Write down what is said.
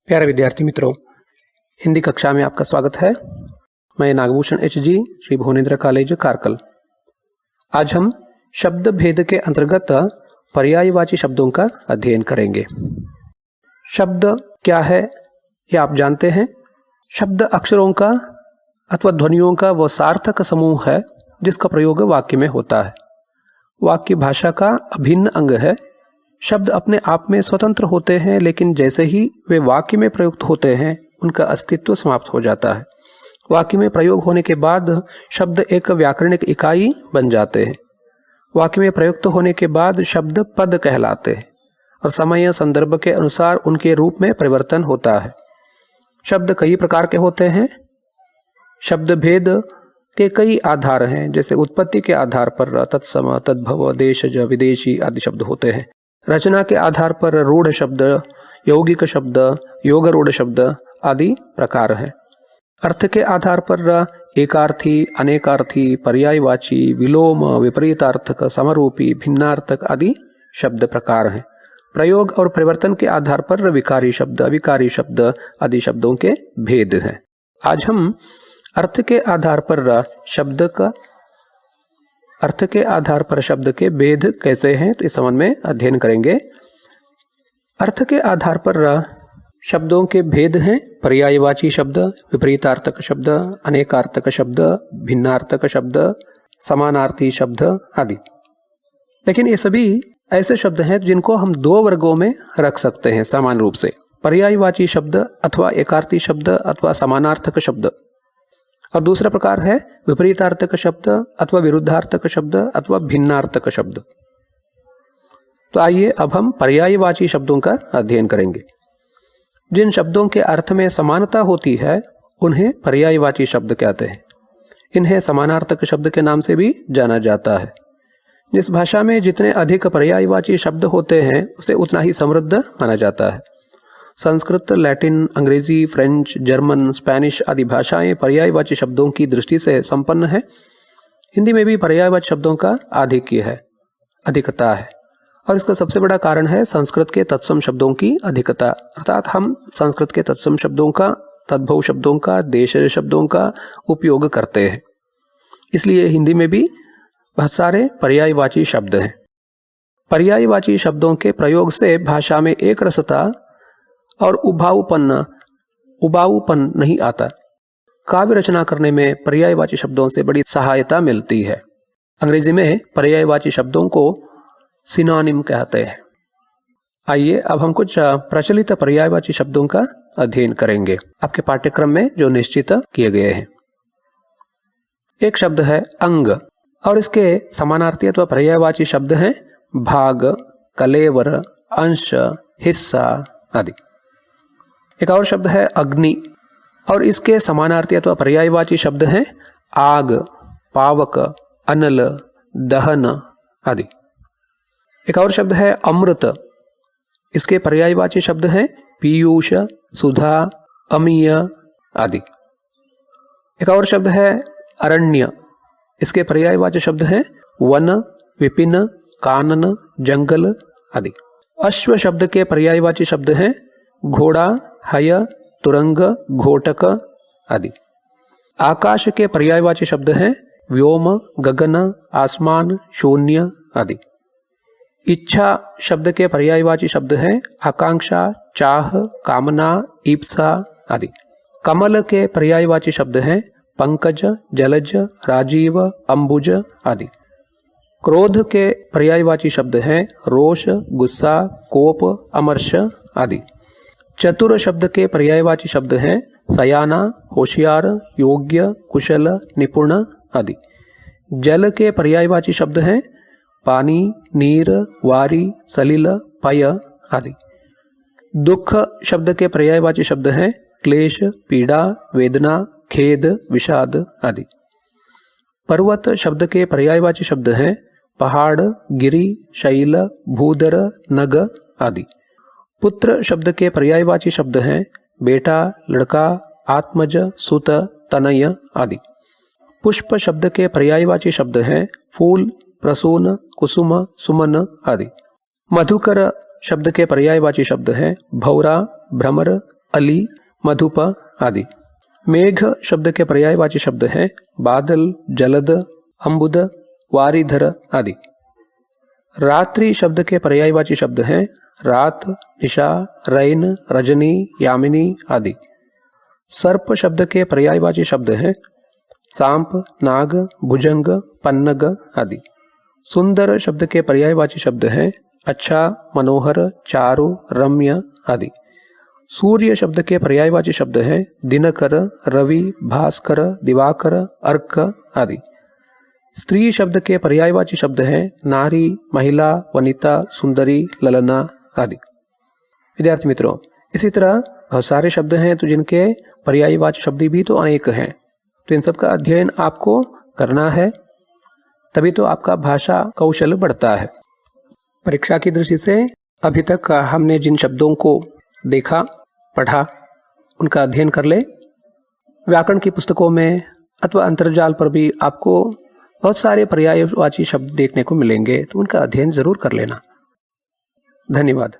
प्यारे विद्यार्थी मित्रों, हिंदी कक्षा में आपका स्वागत है। मैं नागभूषण एचजी, श्री भुवनेन्द्र कॉलेज कारकल। आज हम शब्द भेद के अंतर्गत पर्यायवाची शब्दों का अध्ययन करेंगे। शब्द क्या है यह आप जानते हैं। शब्द अक्षरों का अथवा ध्वनियों का वह सार्थक समूह है जिसका प्रयोग वाक्य में होता है। वाक्य भाषा का अभिन्न अंग है। शब्द अपने आप में स्वतंत्र होते हैं, लेकिन जैसे ही वे वाक्य में प्रयुक्त होते हैं उनका अस्तित्व समाप्त हो जाता है। वाक्य में प्रयोग होने के बाद शब्द एक व्याकरणिक इकाई बन जाते हैं। वाक्य में प्रयुक्त होने के बाद शब्द पद कहलाते हैं और समय संदर्भ के अनुसार उनके रूप में परिवर्तन होता है। शब्द कई प्रकार के होते हैं। शब्द भेद के कई आधार हैं, जैसे उत्पत्ति के आधार पर तत्सम, तद्भव, देशज, विदेशी आदि शब्द होते हैं। रचना के आधार पर रूढ़ शब्द, यौगिक शब्द, योग रूढ़ शब्द आदि प्रकार हैं। अर्थ के आधार पर एकार्थी, अनेकार्थी, पर्यायवाची, विलोम, विपरीतार्थक, समरूपी, भिन्नार्थक आदि शब्द प्रकार हैं। प्रयोग और परिवर्तन के आधार पर विकारी शब्द, अविकारी शब्द आदि शब्दों के भेद हैं। आज हम अर्थ के आधार पर शब्द के भेद कैसे हैं तो इस संबंध में अध्ययन करेंगे। अर्थ के आधार पर शब्दों के भेद हैं पर्यायवाची शब्द, विपरीतार्थक शब्द, अनेकार्थक शब्द, भिन्नार्थक शब्द, समानार्थी शब्द आदि। लेकिन ये सभी ऐसे शब्द हैं जिनको हम दो वर्गों में रख सकते हैं समान रूप से, पर्यायवाची शब्द अथवा एकार्थी शब्द अथवा समानार्थक शब्द, और दूसरा प्रकार है विपरीतार्थक शब्द अथवा विरुद्धार्थक शब्द अथवा भिन्नार्थक शब्द। तो आइए अब हम पर्यायवाची शब्दों का अध्ययन करेंगे। जिन शब्दों के अर्थ में समानता होती है उन्हें पर्यायवाची शब्द कहते हैं। इन्हें समानार्थक शब्द के नाम से भी जाना जाता है। जिस भाषा में जितने अधिक पर्यायवाची शब्द होते हैं उसे उतना ही समृद्ध माना जाता है। संस्कृत, लैटिन, अंग्रेजी, फ्रेंच, जर्मन, स्पेनिश आदि भाषाएं पर्यायवाची शब्दों की दृष्टि से संपन्न है। हिंदी में भी पर्यायवाची शब्दों का अधिकता है और इसका सबसे बड़ा कारण है संस्कृत के तत्सम शब्दों की अधिकता। अर्थात हम संस्कृत के तत्सम शब्दों का, तद्भव शब्दों का, देशज शब्दों का उपयोग करते हैं। इसलिए हिंदी में भी बहुत सारे पर्यायवाची शब्द हैं। पर्यायवाची शब्दों के प्रयोग से भाषा में एक रसता और उबाऊपन नहीं आता। काव्य रचना करने में पर्यायवाची शब्दों से बड़ी सहायता मिलती है। अंग्रेजी में पर्यायवाची शब्दों को सिनोनिम कहते हैं। आइए अब हम कुछ प्रचलित पर्यायवाची शब्दों का अध्ययन करेंगे आपके पाठ्यक्रम में जो निश्चित किए गए हैं। एक शब्द है अंग और इसके समानार्थी अथवा पर्यायवाची शब्द हैं भाग, कलेवर, अंश, हिस्सा आदि। एक और शब्द है अग्नि और इसके समानार्थी अथवा पर्यायवाची शब्द हैं आग, पावक, अनल, दहन आदि। एक और शब्द है अमृत। इसके पर्यायवाची शब्द हैं पीयूष, सुधा, अमीय आदि। एक और शब्द है अरण्य। इसके पर्यायवाची शब्द हैं वन, विपिन, कानन, जंगल आदि। अश्व शब्द के पर्यायवाची शब्द हैं घोड़ा, हय, तुरंग, घोटक आदि। आकाश के पर्यायवाची शब्द हैं व्योम, गगन, आसमान, शून्य आदि। इच्छा शब्द के पर्यायवाची शब्द हैं आकांक्षा, चाह, कामना, ईप्सा आदि। कमल के पर्यायवाची शब्द हैं पंकज, जलज, राजीव, अंबुज आदि। क्रोध के पर्यायवाची शब्द हैं रोष, गुस्सा, कोप, अमर्ष आदि। चतुर शब्द के पर्यायवाची शब्द हैं सयाना, होशियार, योग्य, कुशल, निपुण आदि। जल के पर्यायवाची शब्द हैं पानी, नीर, वारी, सलिल, पय आदि। दुख शब्द के पर्यायवाची शब्द हैं क्लेश, पीड़ा, वेदना, खेद, विषाद आदि। पर्वत शब्द के पर्यायवाची शब्द हैं पहाड़, गिरि, शैल, भूधर, नग आदि। पुत्र शब्द के पर्यायवाची शब्द हैं बेटा, लड़का, आत्मज, सुत, तनय आदि। पुष्प शब्द के पर्यायवाची शब्द हैं फूल, प्रसून, कुसुम, सुमन आदि। मधुकर शब्द के पर्यायवाची शब्द हैं भौरा, भ्रमर, अली, मधुप आदि। मेघ शब्द के पर्यायवाची शब्द हैं बादल, जलद, अम्बुद, वारिधर आदि। रात्रि शब्द के पर्यायवाची शब्द हैं रात, निशा, रैन, रजनी, यामिनी आदि। सर्प शब्द के पर्यायवाची शब्द हैं सांप, नाग, भुजंग, पन्नग आदि। सुंदर शब्द के पर्यायवाची शब्द हैं अच्छा, मनोहर, चारु, रम्य आदि। सूर्य शब्द के पर्यायवाची शब्द हैं दिनकर, रवि, भास्कर, दिवाकर, अर्क आदि। स्त्री शब्द के पर्यायवाची शब्द हैं नारी, महिला, वनिता, सुंदरी, ललना आदि। विद्यार्थी मित्रों, इसी तरह बहुत सारे शब्द हैं तो जिनके पर्यायवाची शब्द भी तो अनेक हैं, तो इन सब का अध्ययन आपको करना है, तभी तो आपका भाषा कौशल बढ़ता है। परीक्षा की दृष्टि से अभी तक हमने जिन शब्दों को देखा, पढ़ा, उनका अध्ययन कर ले। व्याकरण की पुस्तकों में अथवा अंतर्जाल पर भी आपको बहुत सारे पर्यायवाची शब्द देखने को मिलेंगे, तो उनका अध्ययन जरूर कर लेना। धन्यवाद।